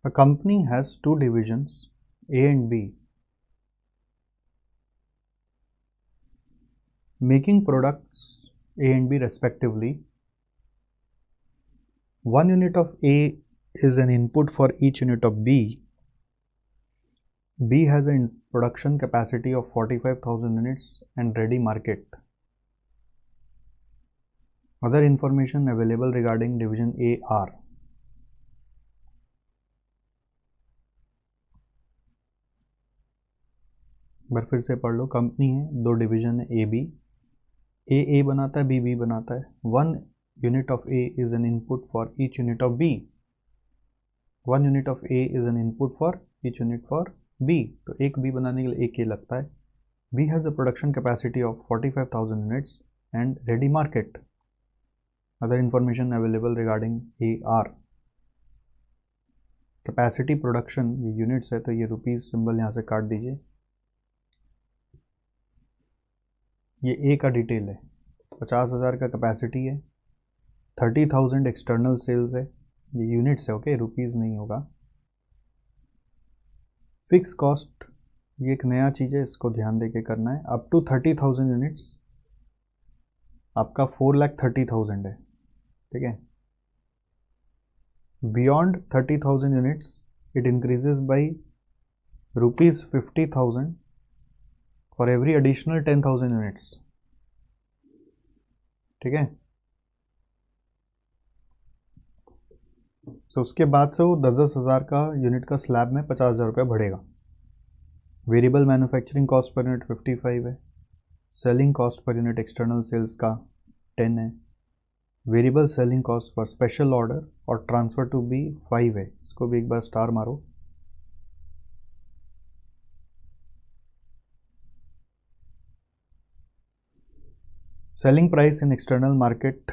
A company has two divisions, A and B, making products A and B respectively. One unit of A is an input for each unit of B. B has a production capacity of 45,000 units and ready market. Other information available regarding division A are बार फिर से पढ़ लो. Company है, दो division है A B. ए बनाता है, B बनाता है. One unit of A is an input for each unit of B. One unit of A is an input for each unit for B. तो एक बी बनाने के लिए एक ए लगता है. B has a production capacity of 45,000 units and ready market. Other information available regarding A are. Capacity production, ये units है तो ये रुपीज़ सिंबल यहाँ से काट दीजिए. ये ए का डिटेल है. 50,000 का कैपेसिटी है. 30,000 एक्सटर्नल सेल्स है. ये यूनिट्स है, ओके, रुपीज़ नहीं होगा. फिक्स कॉस्ट, ये एक नया चीज़ है, इसको ध्यान दे के करना है. अप टू 30,000 यूनिट्स आपका 4,30,000 है, ठीक है. Beyond 30,000 units it increases by ₹50,000 for every additional 10,000 units, ठीक है. तो उसके बाद से वो 10,000 का यूनिट का स्लैब में 50,000 रुपये बढ़ेगा. Variable manufacturing cost per unit 55 है. Selling cost per unit external sales का 10 है. Variable selling cost for special order और ट्रांसफ़र टू बी 5 है. इसको भी एक बार स्टार मारो. Selling price in external market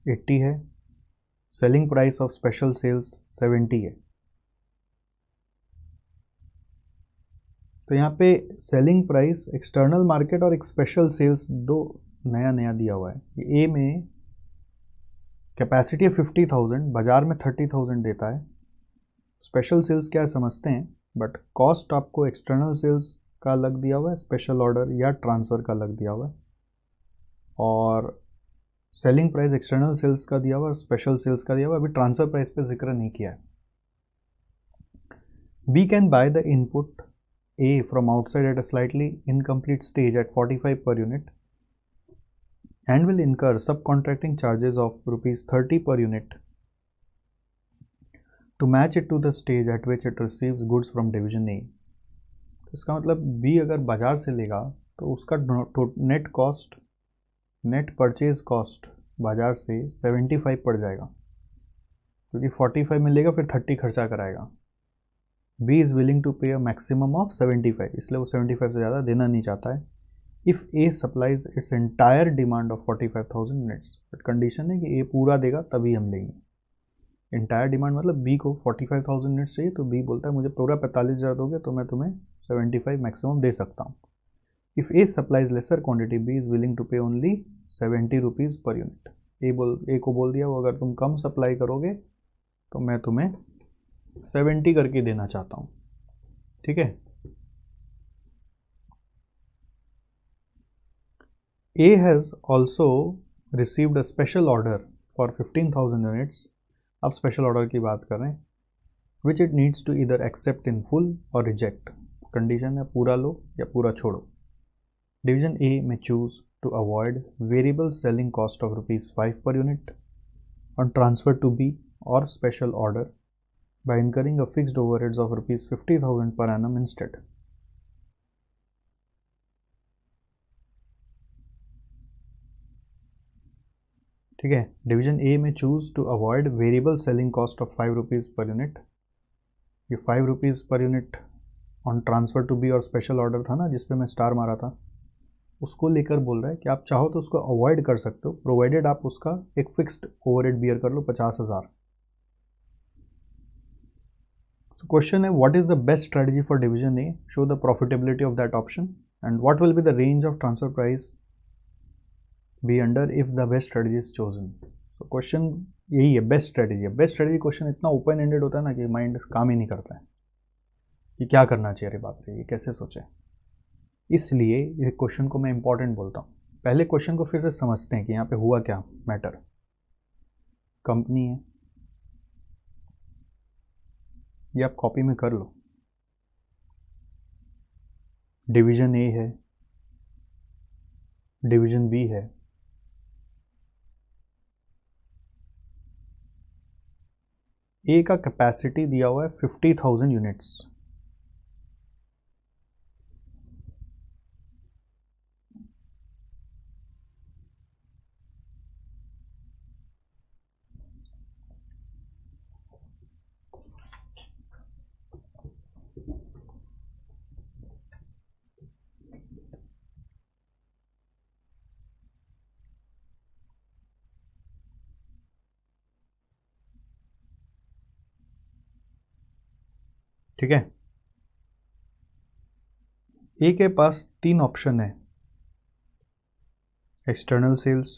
80 है. Selling price of special sales 70 है. तो यहाँ पे सेलिंग प्राइस एक्सटर्नल मार्केट और एक स्पेशल सेल्स दो नया दिया हुआ है. ए में कैपेसिटी है 50,000, बाजार में 30,000 देता है. स्पेशल सेल्स क्या समझते हैं, बट कॉस्ट आपको एक्सटर्नल सेल्स का अलग दिया हुआ है, स्पेशल ऑर्डर या ट्रांसफ़र का अलग दिया हुआ है. और सेलिंग प्राइस एक्सटर्नल सेल्स का दिया हुआ है, स्पेशल सेल्स का दिया हुआ है. अभी ट्रांसफ़र प्राइस पे जिक्र नहीं किया है. B can buy the input A from outside at a slightly incomplete stage at 45 per unit and will incur subcontracting charges of ₹30 per unit to match it to the stage at which it receives goods from division A. इसका मतलब B अगर बाजार से लेगा तो उसका net cost, net purchase cost बाजार से 75 पड़ जाएगा, क्योंकि 45 में लेगा फिर 30 खर्चा कराएगा. B is willing to pay a maximum of 75, इसलिए वो 75 से ज़्यादा देना नहीं चाहता है. If A supplies its entire demand of 45,000 units, but condition है कि A पूरा देगा तभी हम लेंगे. इंटायर डिमांड मतलब B को 45,000 यूनिट्स चाहिए, तो B बोलता है मुझे पूरा 45,000 दोगे तो मैं तुम्हें 75 मैक्सिमम दे सकता हूँ. If A supplies lesser quantity, B is willing to pay only 70 rupees per unit. A को बोल दिया वो अगर तुम कम सप्लाई करोगे तो मैं तुम्हें 70 करके देना चाहता हूं, ठीक है. A has also received a special order for 15,000 units. अब स्पेशल ऑर्डर की बात कर रहे हैं. विच इट नीड्स टू इधर एक्सेप्ट इन फुल और रिजेक्ट. कंडीशन है पूरा लो या पूरा छोड़ो. डिवीजन ए में choose to avoid variable selling cost of ₹5 per unit on transfer to B or special order by incurring a fixed overheads of ₹50,000 per annum instead. ठीक है. डिवीजन ए में choose to avoid variable selling cost of ₹5 per unit. ये ₹5 per unit on transfer to B और special order था ना जिसपे मैं star मारा था, उसको लेकर बोल रहा है कि आप चाहो तो उसको अवॉइड कर सकते हो, प्रोवाइडेड आप उसका एक फिक्स्ड ओवरहेड बियर कर लो 50,000. So question है, what is the best strategy for division A? Show the profitability of that option and what will be the range of transfer price be under if the best strategy is chosen. So question यही है best strategy है। Best strategy question इतना open ended होता है ना कि mind काम ही नहीं करता है कि क्या करना चाहिए, अरे बाप रे ये कैसे सोचे। इसलिए ये क्वेश्चन को मैं इंपॉर्टेंट बोलता हूँ। पहले क्वेश्चन को फिर से समझते हैं कि यहाँ पे हुआ क्या मैटर। कंपनी है, ये आप कॉपी में कर लो। डिवीजन ए है, डिवीजन बी है, ए का कैपेसिटी दिया हुआ है 50,000 यूनिट्स। ठीक है, ए के पास 3 ऑप्शन है, एक्सटर्नल सेल्स,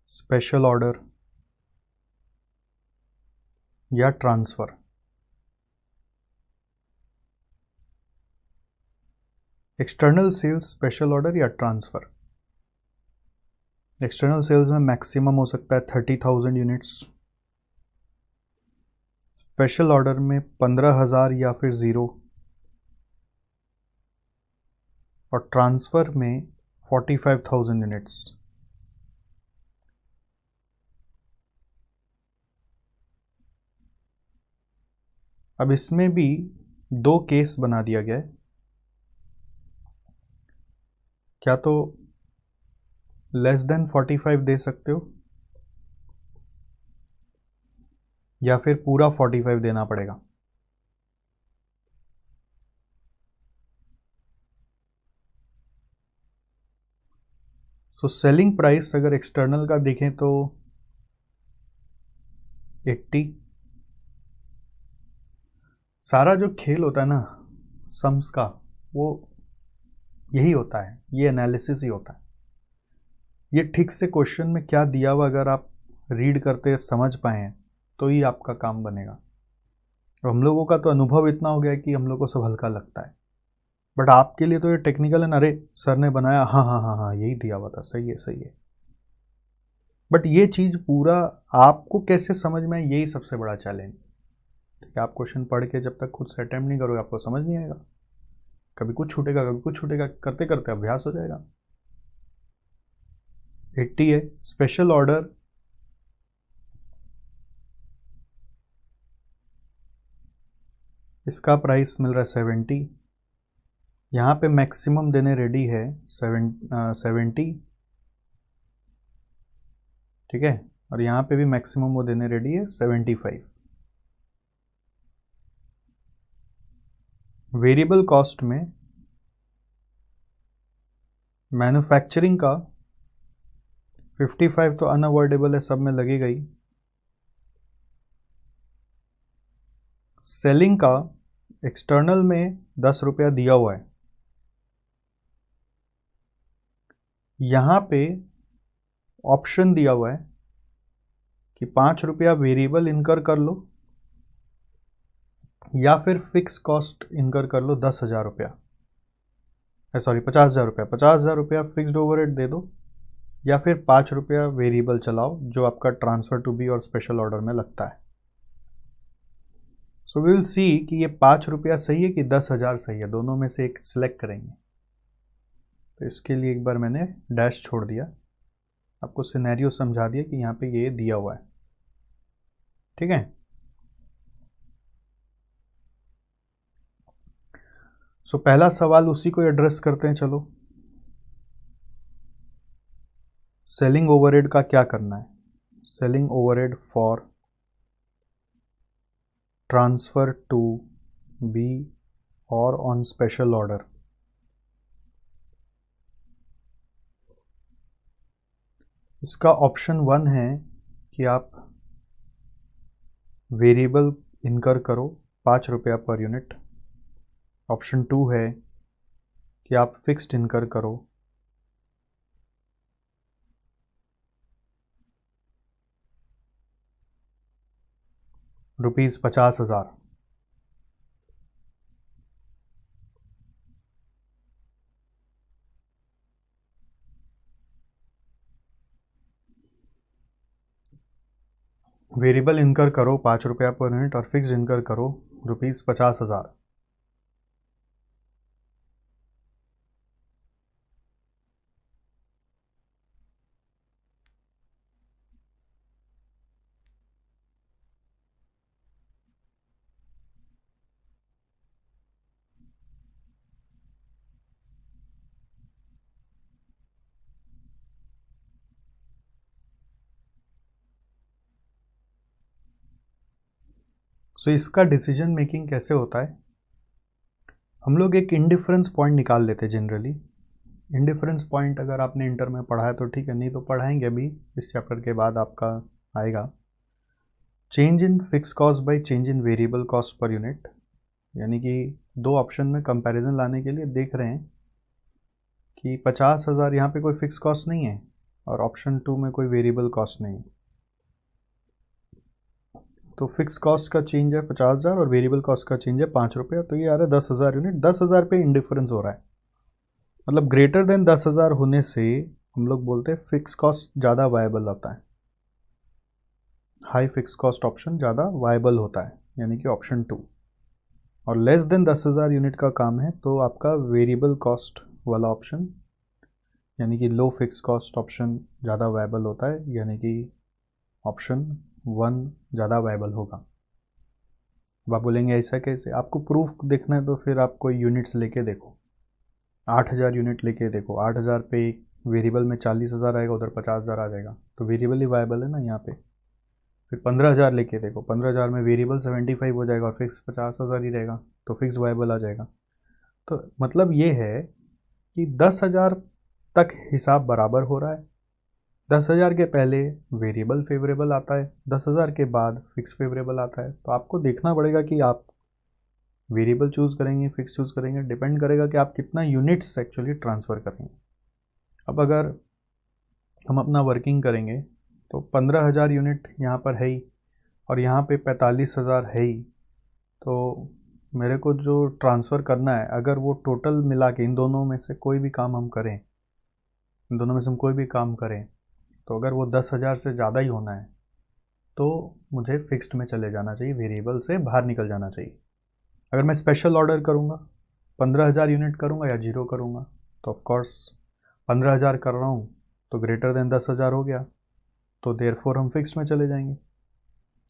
स्पेशल ऑर्डर या transfer. External sales, special order या ट्रांसफर। एक्सटर्नल सेल्स में मैक्सिमम हो सकता है 30,000 यूनिट्स, स्पेशल ऑर्डर में 15,000 या फिर 0, और ट्रांसफर में 45,000 यूनिट्स। अब इसमें भी 2 केस बना दिया गया है, क्या तो लेस देन 45 दे सकते हो या फिर पूरा 45 देना पड़ेगा। सो सेलिंग प्राइस अगर एक्सटर्नल का देखें तो 80। सारा जो खेल होता है ना सम्स का, वो यही होता है, ये एनालिसिस ही होता है। ये ठीक से क्वेश्चन में क्या दिया हुआ अगर आप रीड करते समझ पाए तो ही आपका काम बनेगा। और हम लोगों का तो अनुभव इतना हो गया है कि हम लोग को सब हल्का लगता है, बट आपके लिए तो ये टेक्निकल है ना। अरे सर ने बनाया, हाँ हाँ हाँ हाँ यही दिया हुआ था, सही है सही है। बट ये चीज़ पूरा आपको कैसे समझ में आए, यही सबसे बड़ा चैलेंज। ठीक है, आप क्वेश्चन पढ़ के जब तक खुद से अटेम्प्ट नहीं करोगे आपको समझ नहीं आएगा। कभी कुछ छूटेगा कभी कुछ छूटेगा, करते करते अभ्यास हो जाएगा। 80 है स्पेशल ऑर्डर, इसका प्राइस मिल रहा है 70। यहाँ पे मैक्सिमम देने रेडी है 70, ठीक है, और यहाँ पे भी मैक्सिमम वो देने रेडी है 75। वेरिएबल कॉस्ट में मैन्युफैक्चरिंग का 55 तो अनअवॉइडेबल है, सब में लगेगा ही। सेलिंग का एक्सटर्नल में 10 रुपया दिया हुआ है, यहाँ पे ऑप्शन दिया हुआ है कि 5 रुपया वेरिएबल इनकर कर लो या फिर फिक्स कॉस्ट इनकर कर लो 10,000 रुपया, सॉरी 50,000 रुपया। 50,000 रुपया फिक्स्ड ओवरहेड दे दो या फिर 5 रुपया वेरिएबल चलाओ जो आपका ट्रांसफर टू बी और स्पेशल ऑर्डर में लगता है। सो वी विल सी कि ये 5 रुपया सही है कि 10,000 सही है, दोनों में से एक सिलेक्ट करेंगे। तो इसके लिए एक बार मैंने डैश छोड़ दिया, आपको सिनेरियो समझा दिया कि यहाँ पे ये दिया हुआ है, ठीक है। सो पहला सवाल उसी को एड्रेस करते हैं, चलो। सेलिंग ओवरहेड का क्या करना है, selling overhead for transfer to B और ऑन स्पेशल ऑर्डर। इसका ऑप्शन 1 है कि आप वेरिएबल इनकर करो 5 रुपया पर यूनिट। ऑप्शन 2 है कि आप फिक्स्ड इनकर करो ₹50,000। वेरिएबल इनकर करो ₹5 पर यूनिट और फिक्स इनकर करो ₹50,000। सो इसका डिसीजन मेकिंग कैसे होता है, हम लोग एक इंडिफरेंस पॉइंट निकाल लेते हैं जनरली। इंडिफरेंस पॉइंट अगर आपने इंटर में पढ़ा है तो ठीक है, नहीं तो पढ़ाएंगे अभी इस चैप्टर के बाद आपका आएगा। Change in fix cost by change in variable cost per unit, यानी कि दो ऑप्शन में कंपैरिजन लाने के लिए देख रहे हैं कि 50,000 यहाँ पे कोई फिक्स कॉस्ट नहीं है और ऑप्शन 2 में कोई वेरिएबल कॉस्ट नहीं है। तो फिक्स कॉस्ट का चेंज है 50,000 और वेरिएबल कॉस्ट का चेंज है ₹5, तो ये आ रहा है 10,000 यूनिट। 10,000 पे इंडिफरेंस हो रहा है, मतलब ग्रेटर देन 10,000 होने से हम लोग बोलते हैं फिक्स कॉस्ट ज़्यादा वायबल होता है, हाई फिक्स कॉस्ट ऑप्शन ज़्यादा वायबल होता है, यानी कि ऑप्शन 2। और लेस देन 10,000 यूनिट का काम है तो आपका वेरिएबल कॉस्ट वाला ऑप्शन, यानी कि लो फिक्स कॉस्ट ऑप्शन ज़्यादा वायबल होता है, यानी कि ऑप्शन 1 ज़्यादा वायबल होगा। अब आप बोलेंगे ऐसा कैसे, आपको प्रूफ देखना है तो फिर आप कोई यूनिट्स लेके देखो, 8,000 यूनिट लेके देखो। 8,000 पे वेरिएबल में 40,000 आएगा, उधर 50,000 आ जाएगा, तो वेरिएबल ही वायबल है ना यहाँ पे। फिर 15,000 लेके देखो, 15,000 में वेरिएबल 75 हो जाएगा और फिक्स 50,000 ही रहेगा, तो फिक्स वायबल आ जाएगा। तो मतलब ये है कि 10,000 तक हिसाब बराबर हो रहा है। 10,000 के पहले वेरिएबल फेवरेबल आता है, 10,000 के बाद फिक्स फेवरेबल आता है। तो आपको देखना पड़ेगा कि आप वेरिएबल चूज़ करेंगे फिक्स चूज़ करेंगे, डिपेंड करेगा कि आप कितना यूनिट्स एक्चुअली ट्रांसफ़र करेंगे। अब अगर हम अपना वर्किंग करेंगे तो 15,000 यूनिट यहाँ पर है ही और यहाँ पे 45,000 है ही, तो मेरे को जो ट्रांसफ़र करना है, अगर वो टोटल मिला के इन दोनों में से कोई भी काम हम करें, इन दोनों में से हम कोई भी काम करें, तो अगर वो 10,000 से ज़्यादा ही होना है तो मुझे फिक्स्ड में चले जाना चाहिए, वेरिएबल से बाहर निकल जाना चाहिए। अगर मैं स्पेशल ऑर्डर करूँगा, 15,000 यूनिट करूँगा या 0 करूँगा, तो ऑफकोर्स 15,000 कर रहा हूँ तो ग्रेटर देन 10,000 हो गया, तो देयरफॉर हम फिक्स्ड में चले जाएंगे।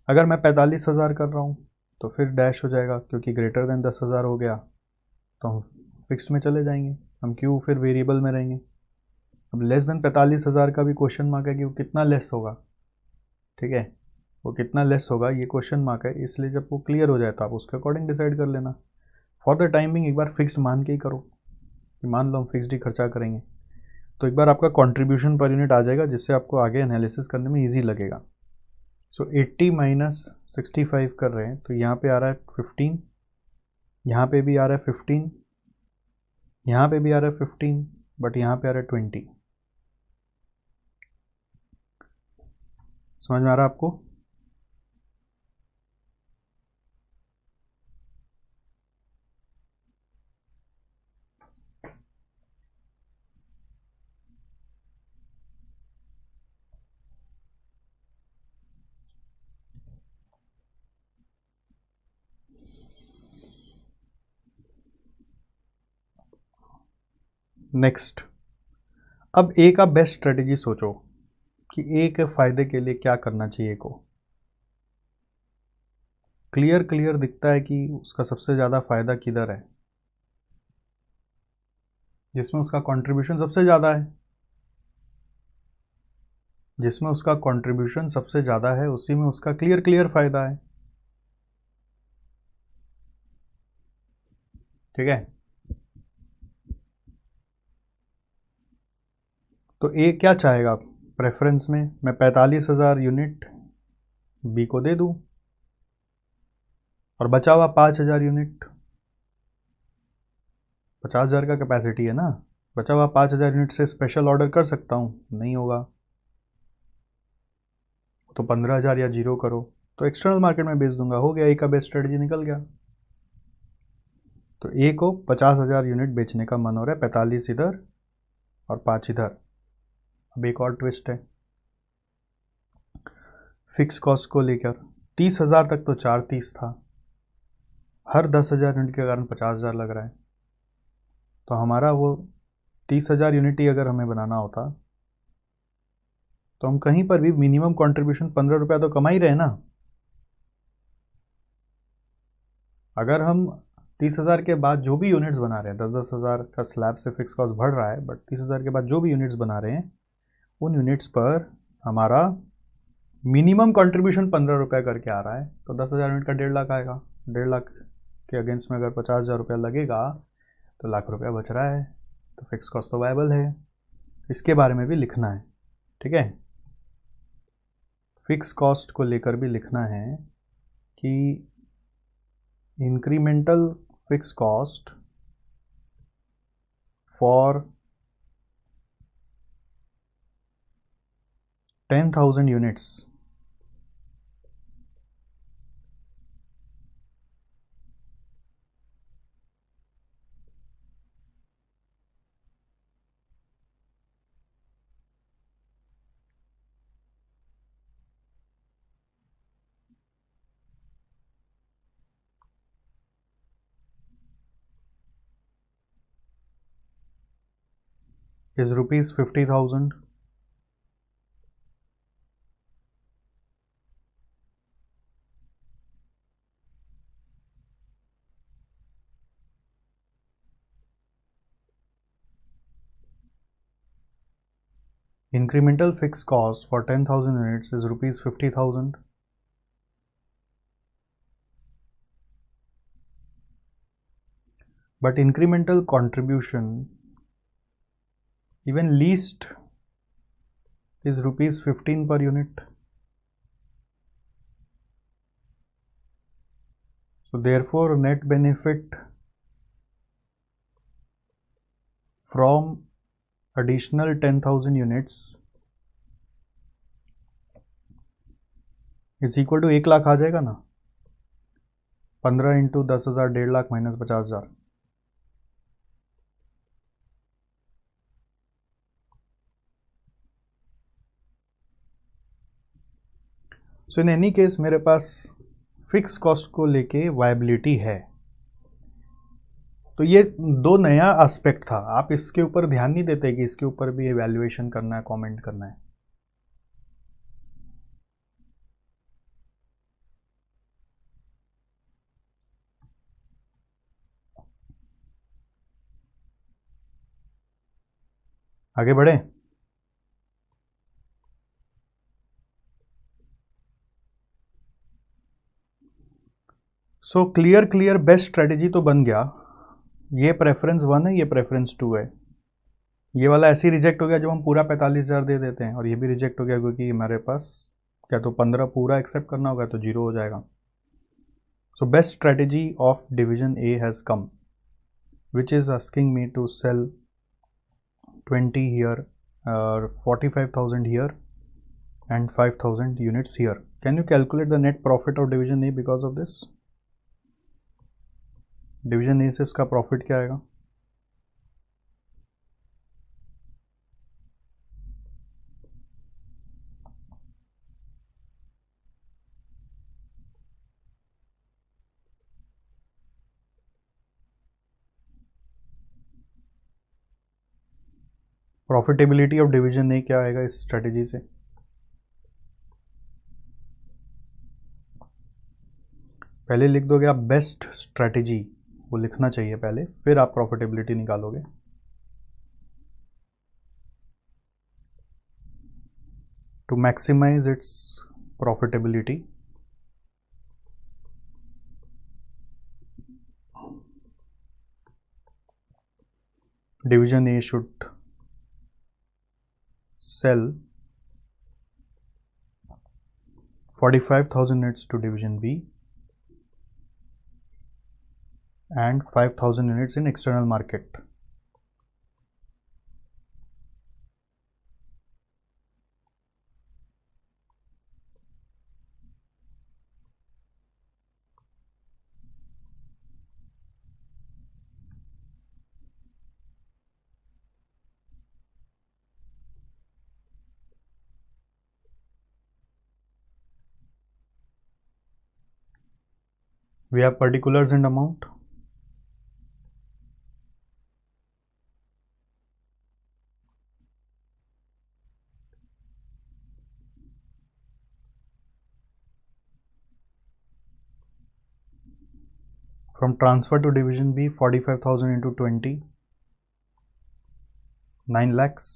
अगर मैं 45,000 कर रहा हूँ तो फिर डैश हो जाएगा, क्योंकि ग्रेटर देन 10,000 हो गया तो हम फिक्स्ड में चले जाएंगे, हम क्यों फिर वेरिएबल में रहेंगे। अब लेस देन 45,000 का भी क्वेश्चन मार्क है कि वो कितना लेस होगा, ठीक है, वो कितना लेस होगा ये क्वेश्चन मार्क है, इसलिए जब वो क्लियर हो जाए तो आप उसके अकॉर्डिंग डिसाइड कर लेना। फॉर द टाइमिंग एक बार फिक्स्ड मान के ही करो, कि मान लो हम फिक्स्ड ही खर्चा करेंगे, तो एक बार आपका कंट्रीब्यूशन पर यूनिट आ जाएगा, जिससे आपको आगे एनालिसिस करने में ईजी लगेगा। सो 80 माइनस 65 कर रहे हैं, तो यहाँ पे आ रहा है 15, यहाँ पे भी आ रहा है 15, यहाँ पे भी आ रहा है 15, बट यहाँ पे आ रहा है 20। समझ में आ रहा है आपको? नेक्स्ट, अब ए का बेस्ट स्ट्रेटेजी सोचो कि ए के फायदे के लिए क्या करना चाहिए को। क्लियर दिखता है कि उसका सबसे ज़्यादा फायदा किधर है, जिसमें उसका कंट्रीब्यूशन सबसे ज़्यादा है, जिसमें उसका कंट्रीब्यूशन सबसे ज़्यादा है उसी में उसका क्लियर फायदा है, ठीक है। तो ए क्या चाहेगा प्रेफरेंस में, मैं 45,000 यूनिट बी को दे दूं और बचा हुआ 5,000 यूनिट, 50,000 का कैपेसिटी है ना, बचा हुआ 5,000 यूनिट से स्पेशल ऑर्डर कर सकता हूं, नहीं होगा तो 15,000 या 0 करो। तो एक्सटर्नल मार्केट में बेच दूंगा, हो गया, ए का बेस्ट स्ट्रेटजी निकल गया। तो ए को 50,000 यूनिट बेचने का मन हो रहा है, 45 इधर और 5 इधर। अब एक और ट्विस्ट है, फिक्स कॉस्ट को लेकर 30,000 तक तो 430 था, हर 10,000 यूनिट के कारण 50,000 लग रहा है। तो हमारा वो 30,000 यूनिट ही अगर हमें बनाना होता तो हम कहीं पर भी मिनिमम कंट्रीब्यूशन 15 रुपया तो कमा ही रहे ना। अगर हम 30,000 के बाद जो भी यूनिट्स बना रहे हैं, 10,000 का स्लैब से फिक्स कॉस्ट बढ़ रहा है, बट 30,000 के बाद जो भी यूनिट्स बना रहे हैं उन यूनिट्स पर हमारा मिनिमम कंट्रीब्यूशन 15 रुपये करके आ रहा है। तो 10,000 यूनिट का 1.5 लाख आएगा, 1.5 लाख के अगेंस्ट में अगर 50,000 रुपया लगेगा तो लाख रुपया बच रहा है। तो फिक्स कॉस्ट तो वायबल है, इसके बारे में भी लिखना है, ठीक है। फिक्स कॉस्ट को लेकर भी लिखना है कि incremental fixed cost for 10,000 units is rupees 50,000. Incremental fixed cost for 10,000 units is rupees 50,000. But incremental contribution, even least, is rupees 15 per unit. So therefore net benefit from additional 10,000 units is equal to 1 lakh आ जाएगा ना, 15 into 10,000, 1.5 lakh minus 50,000। So in any case मेरे पास fix cost को लेके viability है। तो ये दो नया एस्पेक्ट था, आप इसके ऊपर ध्यान नहीं देते कि इसके ऊपर भी एवैल्यूएशन करना है, कमेंट करना है। आगे बढ़े। सो क्लियर बेस्ट स्ट्रेटेजी तो बन गया। ये प्रेफरेंस 1 है, ये प्रेफरेंस 2 है। ये वाला ऐसे ही रिजेक्ट हो गया जब हम पूरा 45,000 दे देते हैं, और ये भी रिजेक्ट हो गया क्योंकि हमारे पास क्या तो 15 पूरा एक्सेप्ट करना होगा तो 0 हो जाएगा। So best strategy of division A has come, which is asking me to sell 20 here or 45,000 here and 5,000 units here. Can you calculate the net profit of division A because of this? Division A से इसका profit क्या आएगा? Profitability of division ए क्या आएगा इस strategy से? पहले लिख दोगे आप बेस्ट स्ट्रेटेजी, वो लिखना चाहिए पहले, फिर आप प्रॉफिटेबिलिटी निकालोगे। To maximise its profitability, division A should sell 45,000 units to division B and 5,000 units in external market. We have particulars and amount. From transfer to division B, 45,000 into 20, 9 lakhs.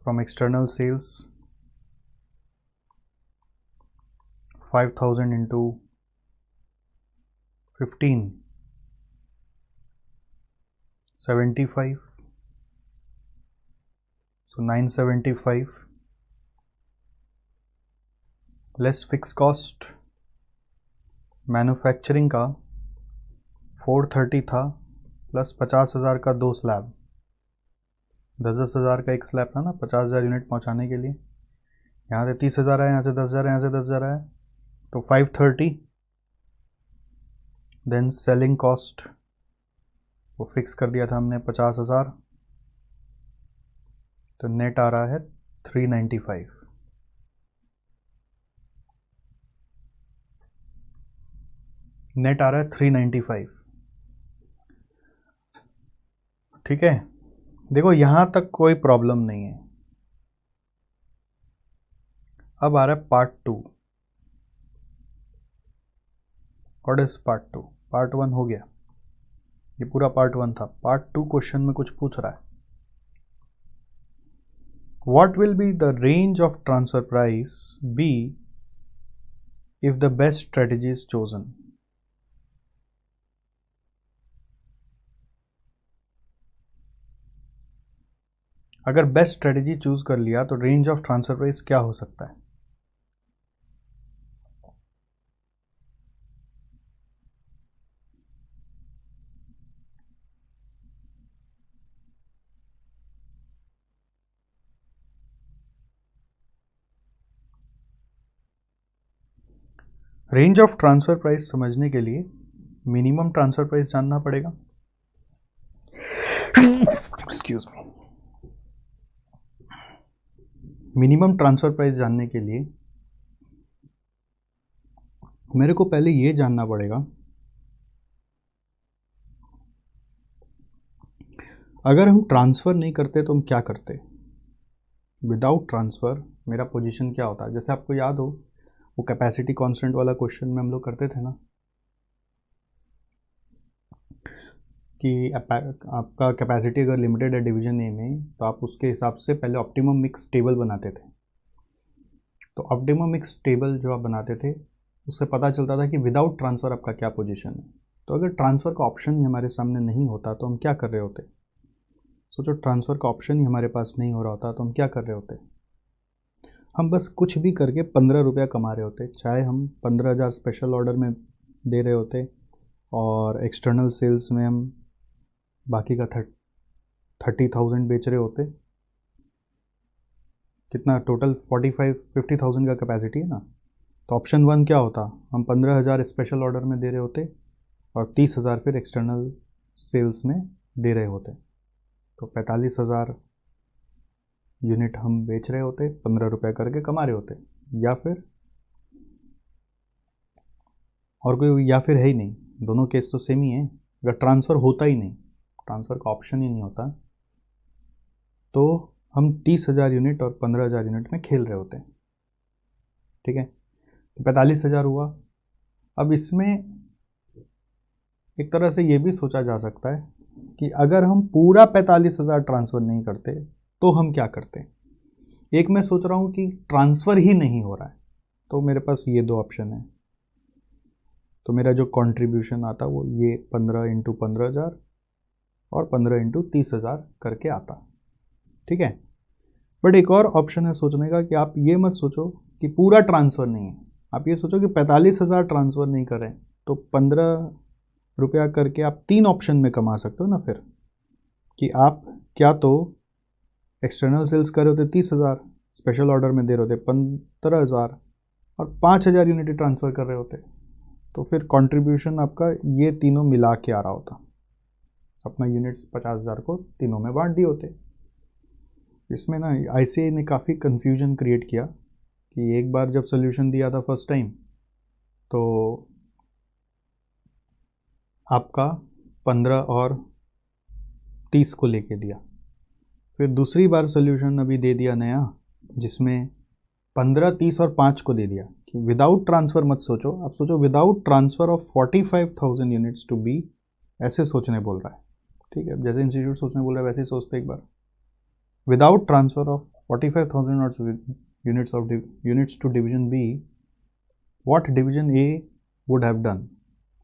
From external sales, 5,000 into 15, 75. So 975 less fixed cost. Manufacturing का 430 था plus 50,000 का 2 slab, 10,000 का एक slab था ना 50,000 unit पहुंचाने के लिए। यहाँ से 30,000 है, यहाँ से 10,000 है, यहाँ से 10,000 है, तो 530। देन सेलिंग कॉस्ट वो फिक्स कर दिया था हमने 50,000, तो नेट आ रहा है 395। नेट आ रहा है 395। ठीक है, देखो यहां तक कोई प्रॉब्लम नहीं है। अब आ रहा है part 2। What is part 2? Part 1 हो गया, ये पूरा पार्ट 1 था। पार्ट 2 क्वेश्चन में कुछ पूछ रहा है, what will be the range of transfer price B if the best strategy is chosen. अगर बेस्ट स्ट्रेटेजी चूज कर लिया तो रेंज ऑफ ट्रांसफर प्राइस क्या हो सकता है? रेंज ऑफ ट्रांसफर प्राइस समझने के लिए मिनिमम ट्रांसफर प्राइस जानना पड़ेगा। Excuse me. Minimum transfer price जानने के लिए मेरे को पहले ये जानना पड़ेगा, अगर हम ट्रांसफर नहीं करते तो हम क्या करते। विदाउट ट्रांसफर मेरा पोजीशन क्या होता है? जैसे आपको याद हो वो कैपेसिटी कांस्टेंट वाला क्वेश्चन में हम लोग करते थे ना, कि आपका कैपेसिटी अगर लिमिटेड है डिवीजन ए में, तो आप उसके हिसाब से पहले ऑप्टिमम मिक्स टेबल बनाते थे। तो ऑप्टिमम मिक्स टेबल जो आप बनाते थे उससे पता चलता था कि विदाउट ट्रांसफ़र आपका क्या पोजीशन है। तो अगर ट्रांसफ़र का ऑप्शन ही हमारे सामने नहीं होता तो हम क्या कर रहे होते? सोचो, ट्रांसफ़र का ऑप्शन ही हमारे पास नहीं हो रहा होता तो हम क्या कर रहे होते? हम बस कुछ भी करके 15 रुपया कमा रहे होते, चाहे हम 15,000 स्पेशल ऑर्डर में दे रहे होते और एक्सटर्नल सेल्स में हम बाकी का 30,000 बेच रहे होते। कितना टोटल 50,000 का कैपेसिटी है ना। तो ऑप्शन 1 क्या होता? हम 15,000 स्पेशल ऑर्डर में दे रहे होते और 30,000 फिर एक्सटर्नल सेल्स में दे रहे होते, तो 45,000 यूनिट हम बेच रहे होते, 15 रुपये करके कमा रहे होते। या फिर और कोई या फिर है ही नहीं, दोनों केस तो सेम ही है। अगर ट्रांसफ़र होता ही नहीं, ट्रांसफ़र का ऑप्शन ही नहीं होता, तो हम 30,000 यूनिट और 15,000 यूनिट में खेल रहे होते हैं। ठीक है, तो 45,000 हुआ। अब इसमें एक तरह से ये भी सोचा जा सकता है कि अगर हम पूरा 45,000 ट्रांसफ़र नहीं करते तो हम क्या करते। एक मैं सोच रहा हूँ कि ट्रांसफ़र ही नहीं हो रहा है, तो मेरे पास ये 2 ऑप्शन है। तो मेरा जो कंट्रीब्यूशन आता वो ये 15 इंटू 15,000 और 15 इंटू 30,000 करके आता। ठीक है, बट एक और ऑप्शन है सोचने का कि आप ये मत सोचो कि पूरा ट्रांसफ़र नहीं है, आप ये सोचो कि 45,000 ट्रांसफ़र नहीं करें तो 15 रुपया करके आप 3 ऑप्शन में कमा सकते हो ना। फिर कि आप क्या तो एक्सटर्नल सेल्स कर रहे होते 30,000, स्पेशल ऑर्डर में दे रहे होते 15,000 और 5,000 यूनिट ट्रांसफ़र कर रहे होते, तो फिर कंट्रीब्यूशन आपका ये तीनों मिला के आ रहा होता। अपना यूनिट्स 50,000 को तीनों में बांट दिए होते। इसमें ना ICAI ने काफ़ी कन्फ्यूजन क्रिएट किया कि एक बार जब सोल्यूशन दिया था फर्स्ट टाइम, तो आपका 15 और 30 को लेके दिया। फिर दूसरी बार सोल्यूशन अभी दे दिया नया, जिसमें 15, 30 और 5 को दे दिया कि विदाउट ट्रांसफ़र मत सोचो, आप सोचो without transfer of 45,000 units to B, ऐसे सोचने बोल रहा है। ठीक है, जैसे इंस्टीट्यूट सोचने बोल रहा है वैसे ही सोचते एक बार। Without transfer of 45,000 units to division B, what division A would have done.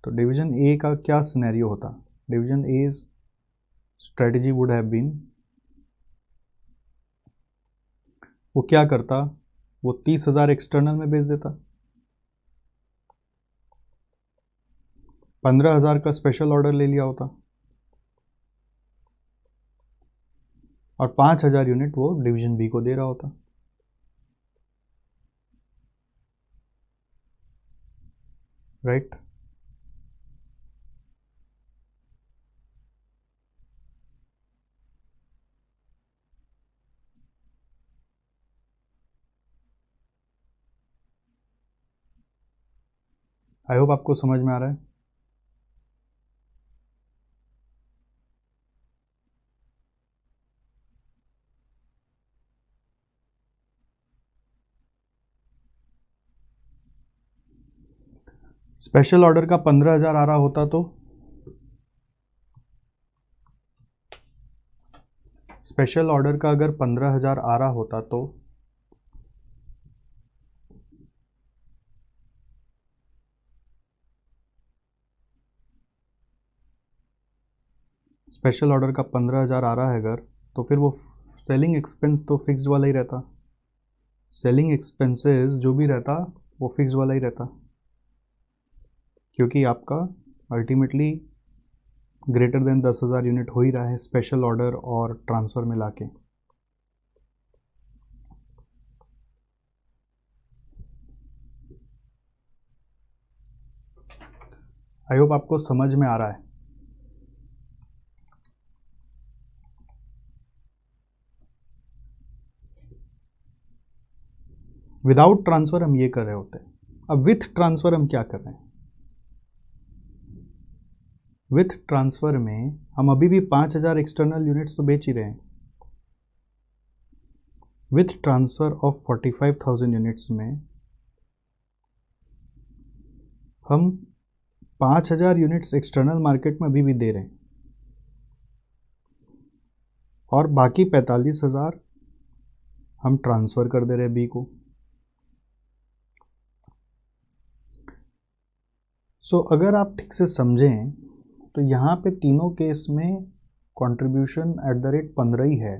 तो डिवीजन ए का क्या सिनेरियो होता, division A strategy would have been, वो क्या करता, वो 30,000 एक्सटर्नल में बेच देता, 15,000 का स्पेशल ऑर्डर ले लिया होता और 5,000 यूनिट वो डिवीजन बी को दे रहा होता। राइट आई होप आपको समझ में आ रहा है। स्पेशल ऑर्डर का 15,000 आ रहा होता तो स्पेशल ऑर्डर का अगर 15,000 आ रहा होता तो स्पेशल ऑर्डर का 15,000 आ रहा है अगर, तो फिर वो सेलिंग एक्सपेंस तो फिक्स्ड वाला ही रहता, सेलिंग एक्सपेंसेस जो भी रहता वो फिक्स्ड वाला ही रहता, क्योंकि आपका अल्टीमेटली ग्रेटर देन 10,000 यूनिट हो ही रहा है स्पेशल ऑर्डर और ट्रांसफ़र में लाके। आई होप आपको समझ में आ रहा है। विदाउट ट्रांसफ़र हम ये कर रहे होते हैं, अब विथ ट्रांसफ़र हम क्या कर रहे हैं। विथ ट्रांसफ़र में हम अभी भी 5,000 एक्सटर्नल यूनिट्स तो बेच ही रहे हैं। विथ ट्रांसफ़र ऑफ 45,000 यूनिट्स में हम 5,000 यूनिट्स एक्सटर्नल मार्केट में अभी भी दे रहे हैं और बाकी 45,000 हम ट्रांसफ़र कर दे रहे हैं बी को। सो अगर आप ठीक से समझें तो यहाँ पे तीनों केस में कंट्रीब्यूशन एट द रेट 15 ही है,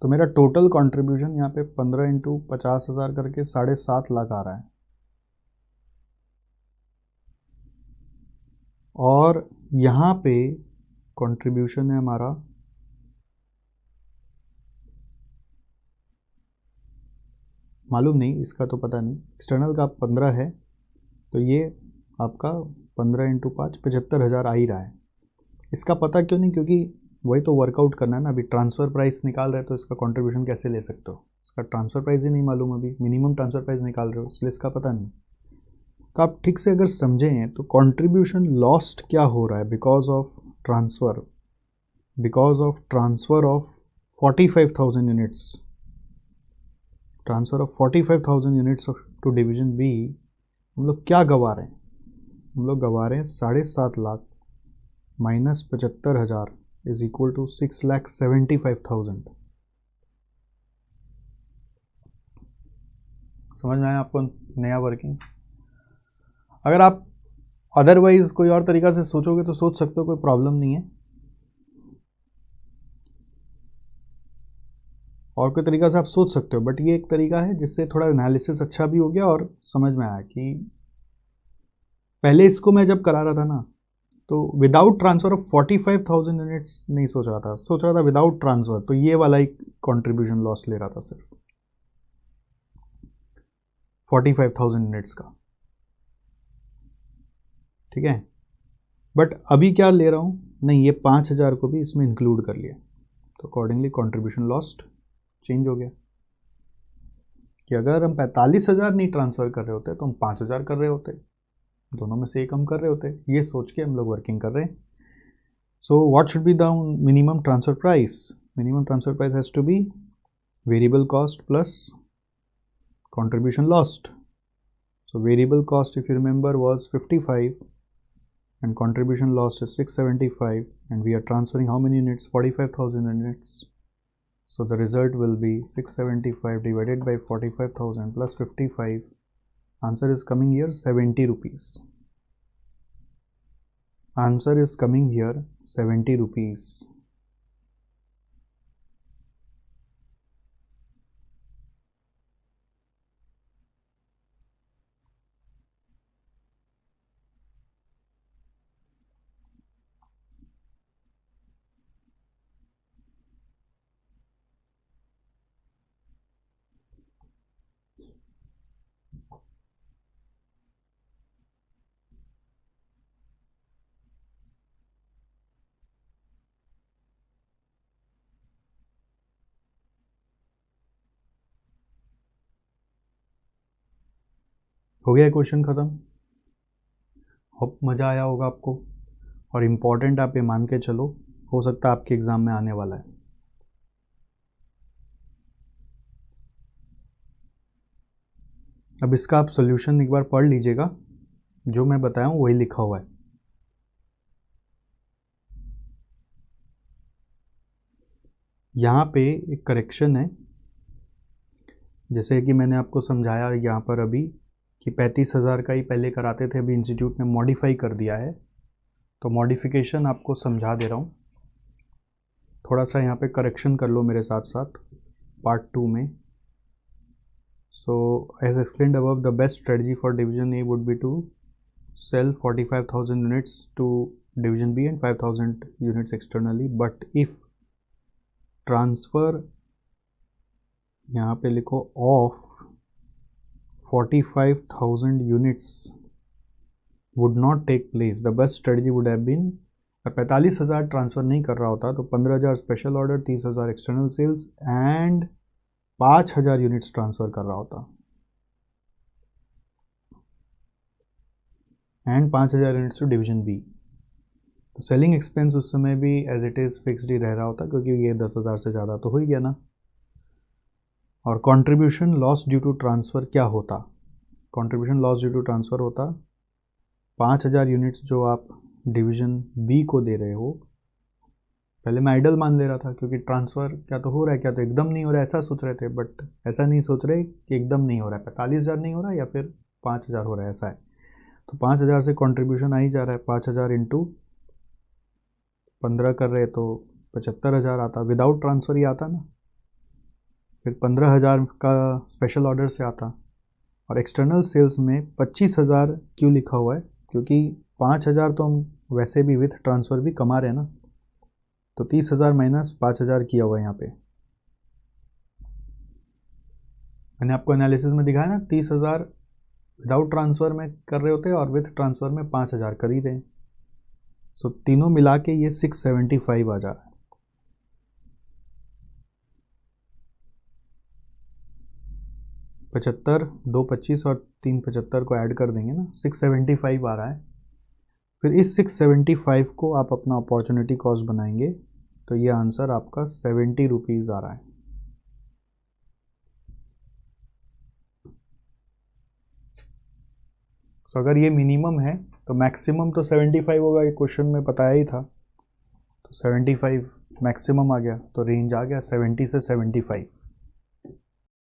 तो मेरा टोटल कंट्रीब्यूशन यहाँ पे 15 इंटू 50,000 करके 7.5 लाख आ रहा है। और यहाँ पे कंट्रीब्यूशन है हमारा मालूम नहीं, इसका तो पता नहीं, एक्सटर्नल का 15 है तो ये आपका 15 इंटू 5 75,000 आ ही रहा है। इसका पता क्यों नहीं, क्योंकि वही तो वर्कआउट करना है ना। अभी ट्रांसफ़र प्राइस निकाल रहे हैं तो इसका कंट्रीब्यूशन कैसे ले सकते हो, इसका ट्रांसफ़र प्राइस ही नहीं मालूम, अभी मिनिमम ट्रांसफ़र प्राइस निकाल रहे हो इसलिए इसका पता नहीं। तो आप ठीक से अगर समझें तो कंट्रीब्यूशन लॉस्ट क्या हो रहा है because of transfer, because of transfer of 45,000 units, transfer of 45,000 units to division B. हम लोग क्या गवा रहे हैं, हम लोग गवा रहे हैं 7.5 lakh minus 75,000 is equal to 6,75,000। समझ में आया आपको नया वर्किंग। अगर आप अदरवाइज कोई और तरीका से सोचोगे तो सोच सकते हो, कोई प्रॉब्लम नहीं है। और कोई तरीका से आप सोच सकते हो, बट ये एक तरीका है जिससे थोड़ा एनालिसिस अच्छा भी हो गया और समझ में आया कि पहले इसको मैं जब करा रहा था ना तो विदाउट ट्रांसफ़र ऑफ 45,000 यूनिट्स नहीं सोच रहा था, सोच रहा था विदाउट ट्रांसफ़र, तो ये वाला ही कंट्रीब्यूशन लॉस ले रहा था सिर्फ 45,000 यूनिट्स का। ठीक है, बट अभी क्या ले रहा हूँ, नहीं ये 5,000 को भी इसमें इंक्लूड कर लिया, तो अकॉर्डिंगली कंट्रीब्यूशन लॉस्ट चेंज हो गया। कि अगर हम 45,000 नहीं ट्रांसफ़र कर रहे होते तो हम 5,000 कर रहे होते, दोनों में से एक हम कर रहे होते। ये सोच के हम लोग वर्किंग कर रहे हैं। So what should be the minimum transfer price? Minimum transfer price has to be variable cost plus contribution lost. So variable cost, if you remember, was 55 and contribution lost is 675, and we are transferring how many units? 45,000 units. So the result will be 675 divided by 45,000 plus 55. Answer is coming here 70 rupees. Answer is coming here 70 rupees. हो गया question ख़त्म। Hope मज़ा आया होगा आपको, और important आप ये मान के चलो, हो सकता है आपके एग्ज़ाम में आने वाला है। अब इसका आप सोल्यूशन एक बार पढ़ लीजिएगा, जो मैं बताया हूँ वही लिखा हुआ है। यहाँ पे एक करेक्शन है, जैसे कि मैंने आपको समझाया यहाँ पर अभी कि 35,000 का ही पहले कराते थे, अभी इंस्टीट्यूट ने मॉडिफाई कर दिया है, तो मॉडिफिकेशन आपको समझा दे रहा हूँ। थोड़ा सा यहाँ पे करेक्शन कर लो मेरे साथ साथ पार्ट 2 में। So as explained above, the best strategy for division A would be to sell 45,000 units to division B and 5,000 units externally, but if transfer, यहाँ पे लिखो of 45,000 units would not take place, the best strategy would have been, 45,000 transfer नहीं कर रहा होता तो 15,000 special order, 30,000 external sales and 5,000 units transfer कर रहा होता, and 5,000 units to division B. तो सेलिंग एक्सपेंस उस समय भी एज इट इज़ फिक्स्ड ही रह रहा होता, क्योंकि ये 10,000 से ज़्यादा तो हो ही गया ना। और contribution loss due to transfer क्या होता? Contribution loss due to transfer होता 5,000 यूनिट्स जो आप डिवीज़न बी को दे रहे हो, पहले मैं आइडल मान ले रहा था, क्योंकि ट्रांसफ़र क्या तो हो रहा है, क्या तो एकदम नहीं हो रहा है, ऐसा सोच रहे थे, बट ऐसा नहीं सोच रहे कि एकदम नहीं हो रहा है, 45,000 नहीं हो रहा है या फिर 5,000 हो रहा है, ऐसा है। तो 5,000 से कंट्रीब्यूशन आ ही जा रहा है, 5,000 इंटू 15 कर रहे तो 75,000 आता, विदाउट ट्रांसफ़र ही आता ना। फिर 15,000 का स्पेशल ऑर्डर से आता, और एक्सटर्नल सेल्स में 25,000 क्यों लिखा हुआ है? क्योंकि 5,000 तो हम वैसे भी विथ ट्रांसफ़र भी कमा रहे हैं ना, तो 30,000 माइनस 5,000 किया हुआ है यहाँ पे। मैंने आपको एनालिसिस में दिखाया ना, 30,000 विदाउट ट्रांसफ़र में कर रहे होते हैं और विथ ट्रांसफ़र में 5,000 कर ही रहे हैं। सो तीनों मिला के ये 675 आ जा रहा है। पचहत्तर, 2 25 और 3 75 को ऐड कर देंगे ना, 675 आ रहा है। फिर इस 675 को आप अपना अपॉर्चुनिटी कॉस्ट बनाएंगे, तो ये आंसर आपका 70 रुपीज़ आ रहा है। तो अगर ये मिनिमम है तो मैक्सिमम तो 75 होगा, ये क्वेश्चन में बताया ही था, तो 75 मैक्सिमम आ गया, तो रेंज आ गया 70 से 75।